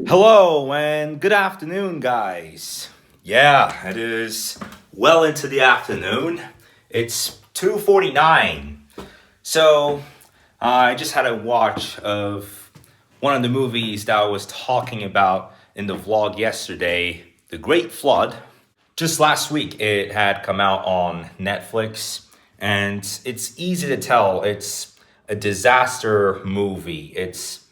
Hello and good afternoon, guys. Yeah, it is well into the afternoon. It's 2:49. So, I just had a watch of one of the movies that I was talking about in the vlog yesterday, The Great Flood. Just last week, it had come out on Netflix, and it's easy to tell it's a disaster movie. It's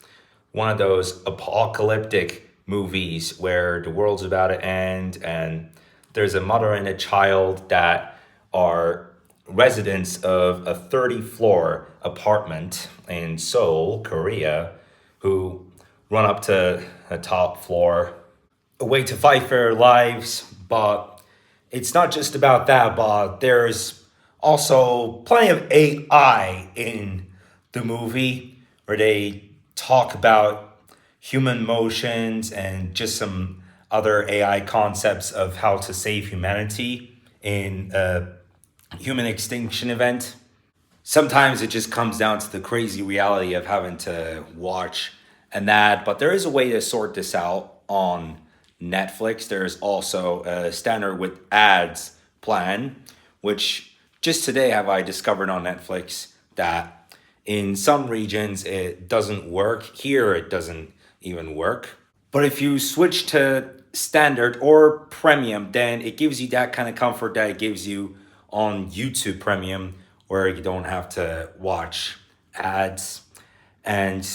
one of those apocalyptic movies where the world's about to end and there's a mother and a child that are residents of a 30-floor apartment in Seoul, Korea, who run up to a top floor, a way to fight for their lives. But it's not just about that, but there's also plenty of AI in the movie where they talk about human motions and just some other AI concepts of how to save humanity in a human extinction event. Sometimes it just comes down to the crazy reality of having to watch an ad, but there is a way to sort this out on Netflix. There's also a standard with ads plan, which just today have I discovered on Netflix that in some regions it doesn't work. Here it doesn't even work. But if you switch to standard or premium, then it gives you that kind of comfort that it gives you on YouTube Premium, where you don't have to watch ads. And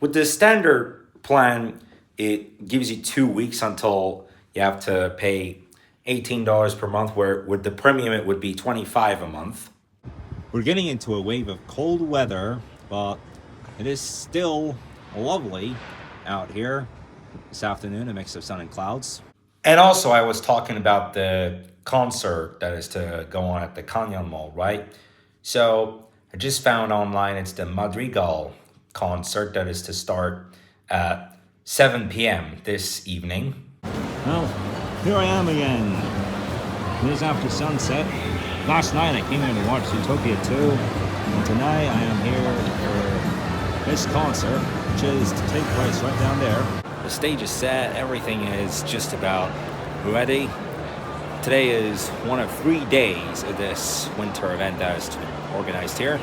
with the standard plan, it gives you 2 weeks until you have to pay $18 per month, where with the premium it would be $25 a month. We're getting into a wave of cold weather, but it is still lovely out here this afternoon, a mix of sun and clouds. And also, I was talking about the concert that is to go on at the Kanyon Mall, right? So I just found online it's the Madrigal concert that is to start at 7 p.m. this evening. Well, here I am again. It is after sunset. Last night I came here to watch Zootopia 2, and tonight I am here for this concert, which is to take place right down there. The stage is set, everything is just about ready. Today is one of 3 days of this winter event that is organized here.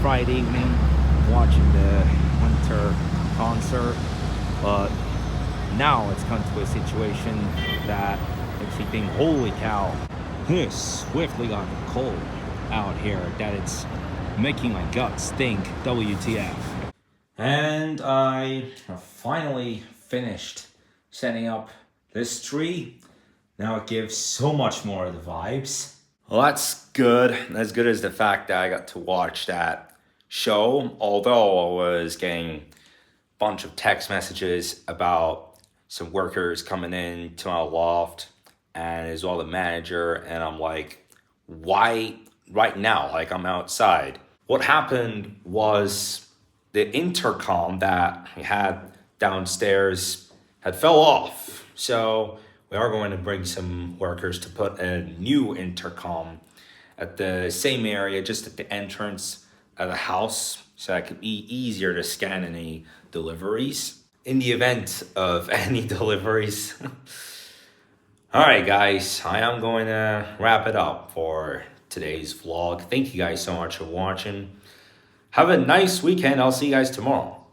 Friday evening watching the winter concert, but now it's come to a situation that makes me think, holy cow, it has swiftly gotten cold out here that it's making my gut stink. WTF. And I have finally finished setting up this tree. Now it gives so much more of the vibes. Well, that's good. As good as the fact that I got to watch that show, although I was getting a bunch of text messages about some workers coming in to my loft and as well the manager, and I'm like, why right now? Like, I'm outside. What happened was the intercom that we had downstairs had fell off. So we are going to bring some workers to put a new intercom at the same area, just at the entrance of the house, so that it could be easier to scan any deliveries in the event of any deliveries. All right, guys, I am going to wrap it up for today's vlog. Thank you guys so much for watching. Have a nice weekend. I'll see you guys tomorrow.